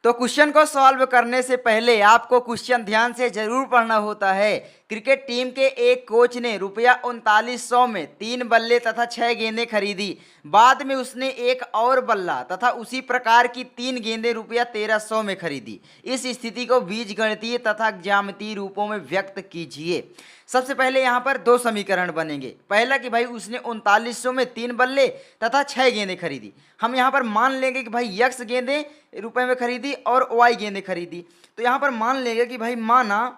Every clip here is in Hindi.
तो क्वेश्चन को सॉल्व करने से पहले आपको क्वेश्चन ध्यान से जरूर पढ़ना होता है। क्रिकेट टीम के एक कोच ने रुपया 3900 में 3 बल्ले तथा 6 गेंदें खरीदी। बाद में उसने एक और बल्ला तथा उसी प्रकार की 3 गेंदें रुपया 1300 में खरीदी। इस स्थिति को बीजगणितीय तथा ज्यामितीय रूपों में व्यक्त कीजिए। सबसे पहले यहाँ पर दो समीकरण बनेंगे। पहला कि भाई उसने 3900 में 3 बल्ले तथा 6 गेंदें खरीदी। हम यहाँ पर मान लेंगे कि भाई यक्स गेंदें रुपए में खरीदी और वाई गेंदें खरीदी। तो यहाँ पर मान लेंगे कि भाई माना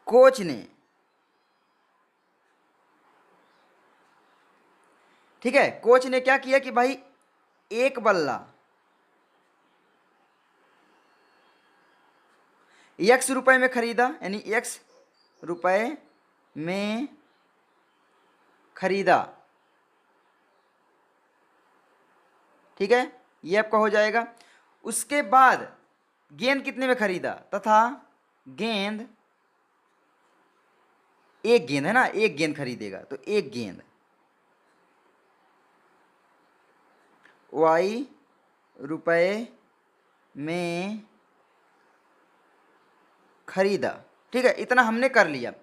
कोच ने, ठीक है, कोच ने क्या किया कि भाई एक बल्ला यक्स रुपए में खरीदा, यानी यक्स रुपए में खरीदा, ठीक है, ये आपका हो जाएगा। उसके बाद गेंद कितने में खरीदा, तथा गेंद, एक गेंद है ना, एक गेंद खरीदेगा तो एक गेंद वाई रुपए में खरीदा, ठीक है, इतना हमने कर लिया।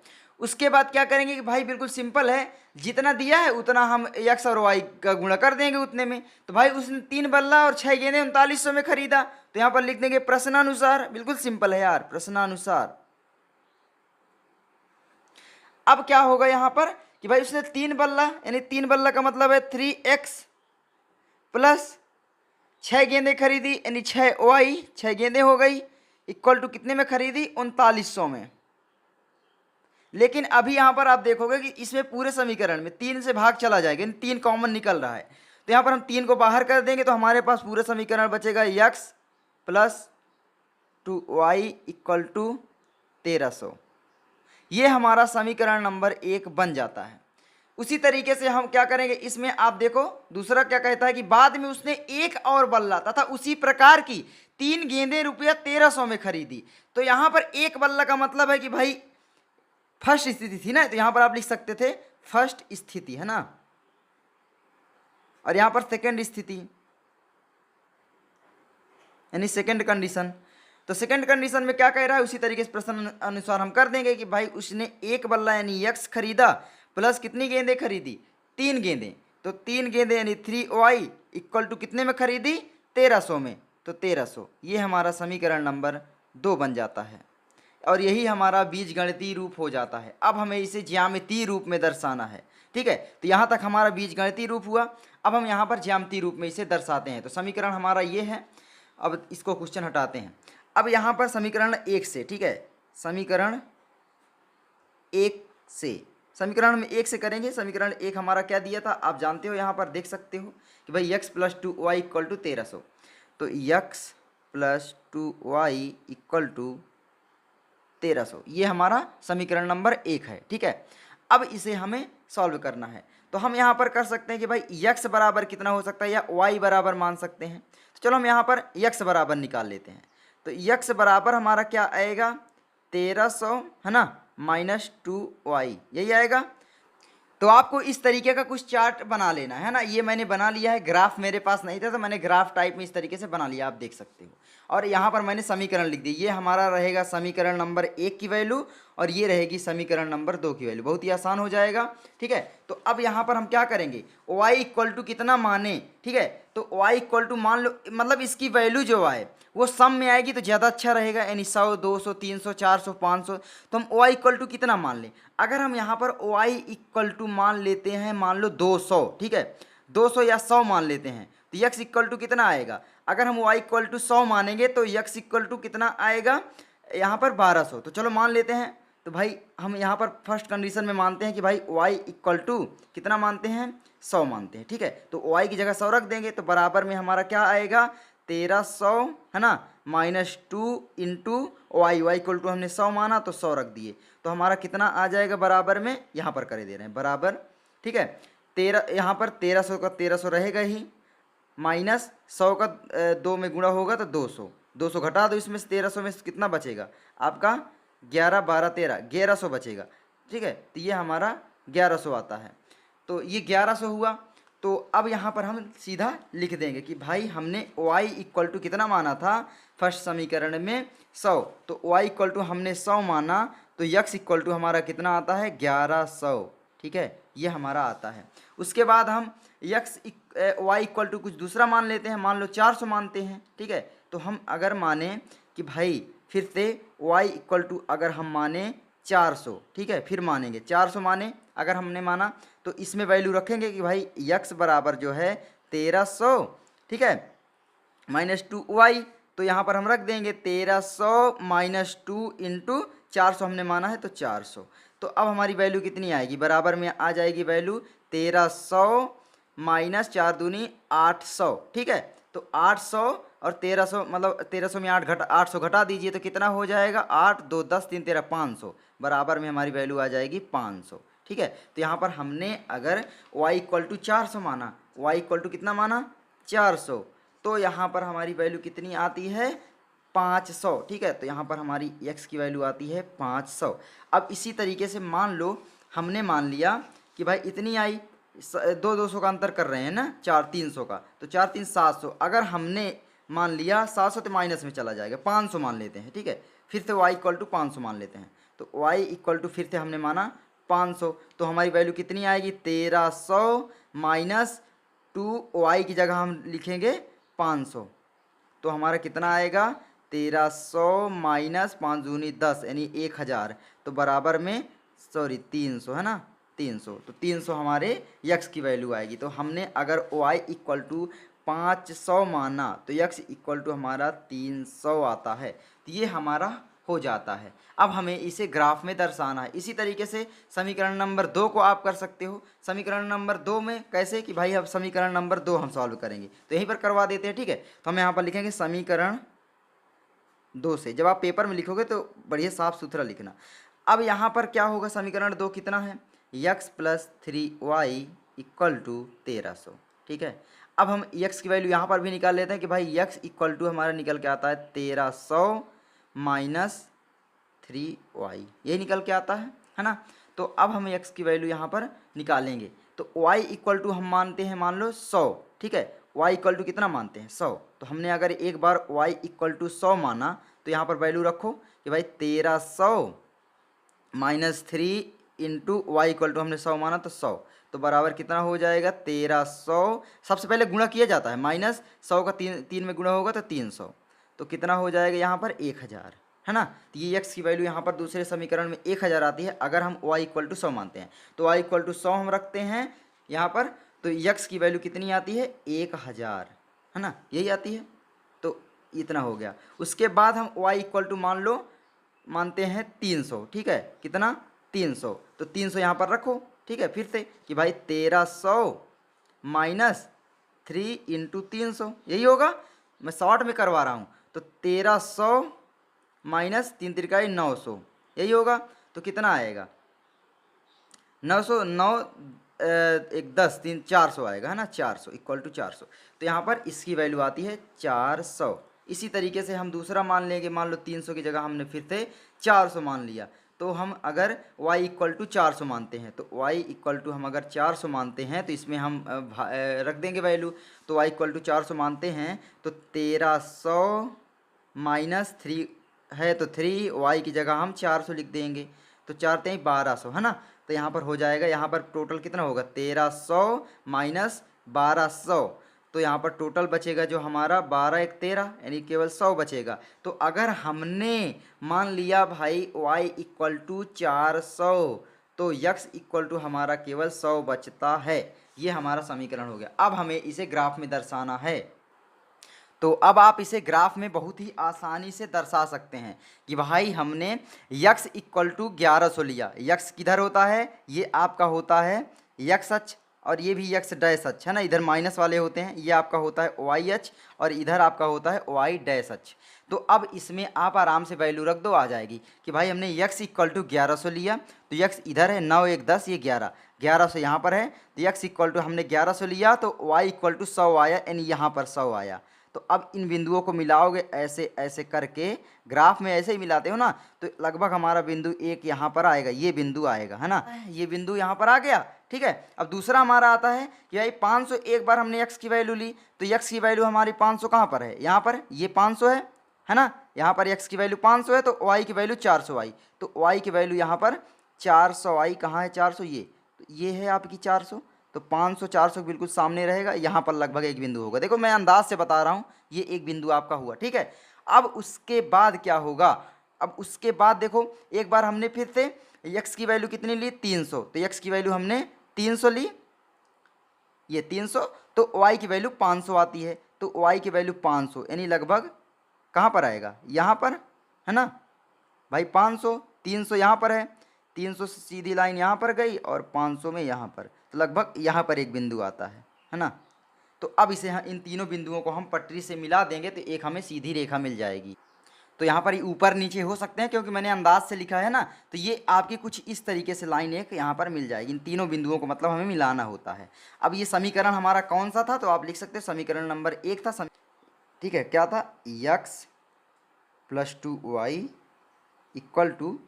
उसके बाद क्या करेंगे कि भाई बिल्कुल सिंपल है, जितना दिया है उतना हम एक्स और वाई का गुणा कर देंगे उतने में। तो भाई उसने 3 बल्ला और 6 गेंदें 3900 में खरीदा, तो यहाँ पर लिख देंगे प्रश्नानुसार। बिल्कुल सिंपल है यार, प्रश्नानुसार। अब क्या होगा यहाँ पर कि भाई उसने 3 बल्ला, यानी 3 बल्ला का मतलब है 3x प्लस 6 गेंदें खरीदी, यानी 6y, 6 गेंदें हो गई, इक्वल टू कितने में खरीदी, 3900 में। लेकिन अभी यहाँ पर आप देखोगे कि इसमें पूरे समीकरण में 3 से भाग चला जाएगा, यानी 3 कॉमन निकल रहा है। तो यहाँ पर हम 3 को बाहर कर देंगे तो हमारे पास पूरा समीकरण बचेगा x plus 2y equal to 1300। ये हमारा समीकरण नंबर 1 बन जाता है। उसी तरीके से हम क्या करेंगे, इसमें आप देखो दूसरा क्या कहता है कि बाद में उसने एक और बल्ला तथा उसी प्रकार की 3 गेंदें रुपया 1300 में खरीदी। तो यहाँ पर एक बल्ला का मतलब है कि भाई फर्स्ट स्थिति थी ना, तो यहाँ पर आप लिख सकते थे फर्स्ट स्थिति, है ना, और यहाँ पर सेकंड स्थिति यानी सेकंड कंडीशन। तो सेकंड कंडीशन में क्या कह रहा है, उसी तरीके से प्रश्न अनुसार हम कर देंगे कि भाई उसने एक बल्ला यानी यक्स खरीदा प्लस कितनी गेंदें खरीदी, 3 गेंदें। तो 3 गेंदें यानी 3y इक्वल टू कितने में खरीदी, 1300 में। तो 1300 ये हमारा समीकरण नंबर 2 बन जाता है, और यही हमारा बीजगणितीय रूप हो जाता है। अब हमें इसे ज्यामितीय रूप में दर्शाना है, ठीक है। तो यहाँ तक हमारा बीजगणितीय रूप हुआ। अब हम यहाँ पर ज्यामितीय रूप में इसे दर्शाते हैं। तो समीकरण हमारा ये है। अब इसको क्वेश्चन हटाते हैं। अब यहाँ पर समीकरण 1 से, ठीक है, समीकरण 1 से, समीकरण में 1 से करेंगे। समीकरण 1 हमारा क्या दिया था आप जानते हो, यहाँ पर देख सकते हो कि भाई x plus 2y equal to 1300। तो x plus 2y equal to 1300 ये हमारा समीकरण नंबर 1 है, ठीक है। अब इसे हमें सॉल्व करना है। तो हम यहाँ पर कर सकते हैं कि भाई x बराबर कितना हो सकता है, या y बराबर मान सकते हैं। तो चलो हम यहाँ पर x बराबर निकाल लेते हैं। तो x बराबर हमारा क्या आएगा, 1300, है ना, माइनस 2y, यही आएगा। तो आपको इस तरीके का कुछ चार्ट बना लेना है ना। ये मैंने बना लिया है, ग्राफ मेरे पास नहीं था तो मैंने ग्राफ टाइप में इस तरीके से बना लिया, आप देख सकते हो। और यहाँ पर मैंने समीकरण लिख दी। ये हमारा रहेगा समीकरण नंबर 1 की वैल्यू, और ये रहेगी समीकरण नंबर 2 की वैल्यू। बहुत ही आसान हो जाएगा, ठीक है। तो अब यहाँ पर हम क्या करेंगे, y इक्वल टू कितना माने, ठीक है। तो y इक्वल टू मान लो, मतलब इसकी वैल्यू जो आए वो सम में आएगी तो ज़्यादा अच्छा रहेगा, यानी 100, 200, 300, 400, 500। तो हम y इक्वल टू कितना मान लें। अगर हम यहाँ पर y इक्वल टू मान लेते हैं, मान लो 200, ठीक है, 200 या 100 मान लेते हैं, तो x इक्वल टू कितना आएगा। अगर हम y इक्वल टू 100 मानेंगे तो x इक्वल टू कितना आएगा, यहाँ पर 1200। तो चलो मान लेते हैं। तो भाई हम यहाँ पर फर्स्ट कंडीशन में मानते हैं कि भाई y इक्वल टू कितना मानते हैं, 100 मानते हैं, ठीक है। तो y की जगह 100 रख देंगे, तो बराबर में हमारा क्या आएगा, 1300, है ना, minus 2 into y equal to हमने 100 माना तो 100 रख दिए। तो हमारा कितना आ जाएगा बराबर में, यहाँ पर कर दे रहे हैं बराबर, ठीक है। 13 यहाँ पर 1300 का 1300 रहेगा ही, माइनस 100 का 2 में गुणा होगा तो 200, 200 घटा दो इसमें से 1300 में कितना बचेगा आपका, 11, 12, 13, 1100 बचेगा, ठीक है। तो ये हमारा 1100 आता है। तो ये 1100 हुआ। तो अब यहाँ पर हम सीधा लिख देंगे कि भाई हमने y इक्वल टू कितना माना था फर्स्ट समीकरण में 100, तो y इक्वल टू हमने 100 माना, तो x इक्वल टू हमारा कितना आता है 1100, ठीक है, ये हमारा आता है। उसके बाद हम y इक्वल टू कुछ दूसरा मान लेते हैं, मान लो 400 मानते हैं, ठीक है। तो हम अगर माने कि भाई फिर से y इक्वल टू अगर हम माने 400, ठीक है, फिर मानेंगे 400 माने अगर हमने माना तो इसमें वैल्यू रखेंगे कि भाई x बराबर जो है 1300, ठीक है, -2y, तो यहाँ पर हम रख देंगे 1300 -2 इंटू 400 हमने माना है तो 400। तो अब हमारी वैल्यू कितनी आएगी, बराबर में आ जाएगी वैल्यू 1300 माइनस 4 दूनी 800, ठीक है। तो 800 और 1300 मतलब 1300 में 800 घटा दीजिए तो कितना हो जाएगा 8 2 10 3 13 500, बराबर में हमारी वैल्यू आ जाएगी 500, ठीक है। तो यहाँ पर हमने अगर y इक्वल टू 400 माना, y इक्वल टू कितना माना 400, तो यहाँ पर हमारी वैल्यू कितनी आती है 500, ठीक है। तो यहाँ पर हमारी x की वैल्यू आती है 500। अब इसी तरीके से मान लो हमने मान लिया कि भाई इतनी आई, 200 का अंतर कर रहे हैं ना, 4 300 का, तो 4 3 700, अगर हमने मान लिया 700 तो माइनस में चला जाएगा, 500 मान लेते हैं, ठीक है। फिर से y इक्वल टू 500 मान लेते हैं, तो y इक्वल टू फिर से हमने माना 500, तो हमारी वैल्यू कितनी आएगी 1300 माइनस 2y की जगह हम लिखेंगे 500, तो हमारा कितना आएगा 1300 माइनस 5 दूनी 10 यानी 1000, तो बराबर में 300 है ना, 300, तो 300 हमारे x की वैल्यू आएगी। तो हमने अगर y इक्वल टू 500 माना तो x इक्वल टू हमारा 300 आता है, तो ये हमारा हो जाता है। अब हमें इसे ग्राफ में दर्शाना है। इसी तरीके से समीकरण नंबर 2 को आप कर सकते हो। समीकरण नंबर 2 में कैसे कि भाई अब समीकरण नंबर 2 हम सॉल्व करेंगे, तो यहीं पर करवा देते हैं, ठीक है। तो हम यहाँ पर लिखेंगे समीकरण 2 से, जब आप पेपर में लिखोगे तो बढ़िया साफ सुथरा लिखना। अब यहाँ पर क्या होगा, समीकरण 2 कितना है x plus 3y equal to 1300, ठीक है। अब हम x की वैल्यू यहाँ पर भी निकाल लेते हैं कि भाई x इक्वल टू हमारा निकल के आता है 1300 माइनस 3y, यही निकल के आता है ना। तो अब हम x की वैल्यू यहाँ पर निकालेंगे, तो y इक्वल टू हम मानते हैं मान लो 100, ठीक है। y इक्वल टू कितना मानते हैं 100, तो हमने अगर एक बार y इक्वल टू 100 माना तो यहाँ पर वैल्यू रखो कि भाई 1300 minus 3 into Y equal to हमने 100 माना तो 100, तो बराबर कितना हो जाएगा 1300, सबसे पहले गुणा किया जाता है, माइनस 100 का 3 में गुणा होगा तो 300, तो कितना हो जाएगा यहाँ पर 1000, है ना। तो ये x की वैल्यू यहाँ पर दूसरे समीकरण में 1000 आती है अगर हम y इक्वल टू 100 मानते हैं, तो y इक्वल टू 100 हम रखते हैं यहाँ पर, तो x की वैल्यू कितनी आती है 1000, है ना, यही आती है। तो इतना हो गया। उसके बाद हम y इक्वल टू मान लो मानते हैं 300, ठीक है, कितना 300, तो 300 यहाँ पर रखो, ठीक है, फिर से कि भाई 1300 माइनस 3 इंटू 300, यही होगा, मैं शॉर्ट में करवा रहा हूँ, तो 1300 माइनस 3 त्रिकाई 900, यही होगा। तो कितना आएगा 900, 9 1 10 3 400 आएगा, है ना, 400 इक्वल टू 400, तो यहाँ पर इसकी वैल्यू आती है 400। इसी तरीके से हम दूसरा मान लेंगे, मान लो 300 की जगह हमने फिर से 400 मान लिया, तो हम अगर y इक्वल टू 400 मानते हैं, तो y इक्वल टू हम अगर 400 मानते हैं तो इसमें हम रख देंगे वैल्यू, तो y इक्वल टू 400 मानते हैं तो 1300 माइनस 3 है तो 3, y की जगह हम 400 लिख देंगे, तो 4 3 1200, है ना। तो यहाँ पर हो जाएगा, यहाँ पर टोटल कितना होगा 1300 माइनस 1200, तो यहाँ पर टोटल बचेगा जो हमारा 12 1 13 यानी केवल 100 बचेगा। तो अगर हमने मान लिया भाई y इक्वल टू 400 तो x इक्वल टू हमारा केवल 100 बचता है, ये हमारा समीकरण हो गया। अब हमें इसे ग्राफ में दर्शाना है, तो अब आप इसे ग्राफ में बहुत ही आसानी से दर्शा सकते हैं कि भाई हमने x इक्वल टू 1100 लिया, x किधर होता है, ये आपका होता है x अक्ष और ये भी x डैश अक्ष, है ना, इधर माइनस वाले होते हैं, ये आपका होता है y अक्ष और इधर आपका होता है y डैश अक्ष। तो अब इसमें आप आराम से वैल्यू रख दो, आ जाएगी कि भाई हमने x इक्वल टू 1100 लिया, तो x इधर है 9 1 10, ये 1100 यहाँ पर है, तो x इक्वल टू हमने 1100 लिया तो y इक्वल टू 100 आया, यानी यहाँ पर 100 आया, तो तो अब इन बिंदुओं को मिलाओगे ऐसे ऐसे करके, ग्राफ में ऐसे ही मिलाते हो ना, तो लगभग हमारा बिंदु एक यहाँ पर आएगा, ये बिंदु आएगा, है ना, ये बिंदु यहाँ पर आ गया। ठीक है, अब दूसरा हमारा आता है कि भाई 500, एक बार हमने x की वैल्यू ली, तो x की वैल्यू हमारी 500 कहाँ पर है, यहाँ पर, ये 500 है ना, यहाँ पर x की वैल्यू 500 है, तो y की वैल्यू 400 आई, तो y की वैल्यू यहाँ पर 400 आई, कहाँ है 400, ये, तो ये है आपकी 400, तो 500 400 बिल्कुल सामने रहेगा, यहाँ पर लगभग एक बिंदु होगा। देखो मैं अंदाज से बता रहा हूँ, ये एक बिंदु आपका हुआ। ठीक है, अब उसके बाद क्या होगा, अब उसके बाद देखो एक बार हमने फिर से x की वैल्यू कितनी ली, 300, तो x की वैल्यू हमने 300 ली, ये 300, तो y की वैल्यू 500 आती है, तो y की वैल्यू 500 यानी लगभग कहाँ पर आएगा, यहाँ पर, है ना भाई, 500 300 यहाँ पर है, 300 से सीधी लाइन यहाँ पर गई और 500 में यहाँ पर, तो लगभग यहाँ पर एक बिंदु आता है ना। तो अब इसे इन तीनों बिंदुओं को हम पटरी से मिला देंगे तो एक हमें सीधी रेखा मिल जाएगी। तो यहाँ पर ऊपर नीचे हो सकते हैं क्योंकि मैंने अंदाज से लिखा है ना, तो ये आपकी कुछ इस तरीके से लाइन एक यहाँ पर मिल जाएगी। इन तीनों बिंदुओं को मतलब हमें मिलाना होता है। अब ये समीकरण हमारा कौन सा था, तो आप लिख सकते हो समीकरण नंबर 1 था। ठीक है, क्या था, x + 2y =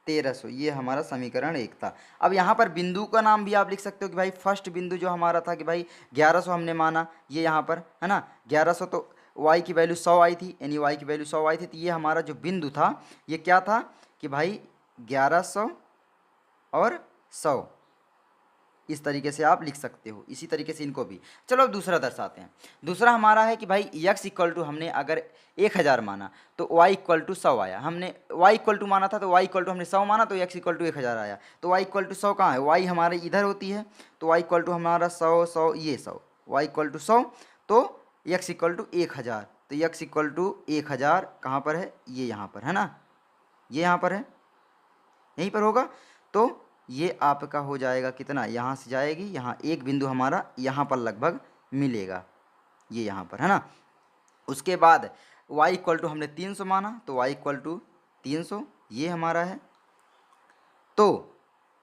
1300, ये हमारा समीकरण 1 था। अब यहाँ पर बिंदु का नाम भी आप लिख सकते हो कि भाई फर्स्ट बिंदु जो हमारा था कि भाई 1100 हमने माना, ये यहाँ पर है ना 1100, तो y की वैल्यू 100 आई थी, यानी y की वैल्यू 100 आई थी, तो ये हमारा जो बिंदु था ये क्या था कि भाई 1100 और 100, इस तरीके से आप लिख सकते हो। इसी तरीके से इनको भी। चलो अब दूसरा दर्शाते हैं। दूसरा हमारा है कि भाई x = हमने अगर 1000 माना तो y = 100 आया। हमने y = माना था तो y = हमने 100 माना तो x = 1000 आया। तो y = 100 कहाँ है, y हमारे इधर होती है, तो y = हमारा 100 100 ये 100, y = 100, तो x = 1000, तो x = 1000 कहाँ पर है, ये यहाँ पर है ना, ये यहाँ पर है, यहीं पर होगा। तो ये आपका हो जाएगा कितना, यहाँ से जाएगी, यहाँ एक बिंदु हमारा यहाँ पर लगभग मिलेगा, ये यहाँ पर है ना। उसके बाद y = हमने 300 माना तो y = 300, ये हमारा है। तो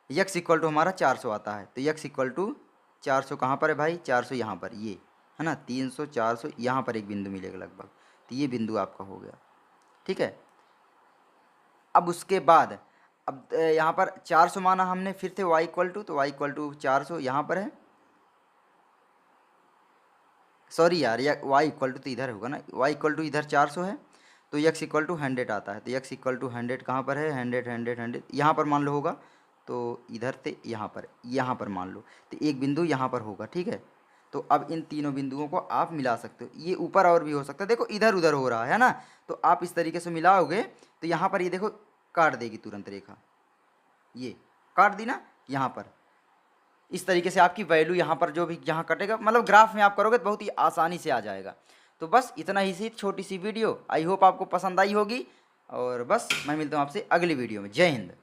x = हमारा 400 आता है, तो x = 400 कहाँ पर है भाई, 400 यहाँ पर, ये है ना 300 400, यहाँ पर एक बिंदु मिलेगा लगभग, तो ये बिंदु आपका हो गया। ठीक है, अब उसके बाद अब यहाँ पर 400 माना हमने, फिर से y = तो y = 400 यहाँ पर है, सॉरी यार, या y = तो इधर होगा ना, y = इधर 400 है, तो x = 100 आता है, तो x = 100 कहाँ पर है, 100 100 100 यहाँ पर मान लो होगा, तो इधर से यहाँ पर मान लो, तो एक बिंदु यहाँ पर होगा। ठीक है, तो अब इन तीनों बिंदुओं को आप मिला सकते हो। ये ऊपर और भी हो सकता है, देखो इधर उधर हो रहा है ना, तो आप इस तरीके से मिलाओगे तो यहाँ पर ये देखो काट देगी तुरंत रेखा, ये काट दी ना यहाँ पर। इस तरीके से आपकी वैल्यू यहाँ पर जो भी यहाँ कटेगा, मतलब ग्राफ में आप करोगे तो बहुत ही आसानी से आ जाएगा। तो बस इतना ही सी छोटी सी वीडियो, आई होप आपको पसंद आई होगी, और बस मैं मिलता हूँ आपसे अगली वीडियो में। जय हिंद।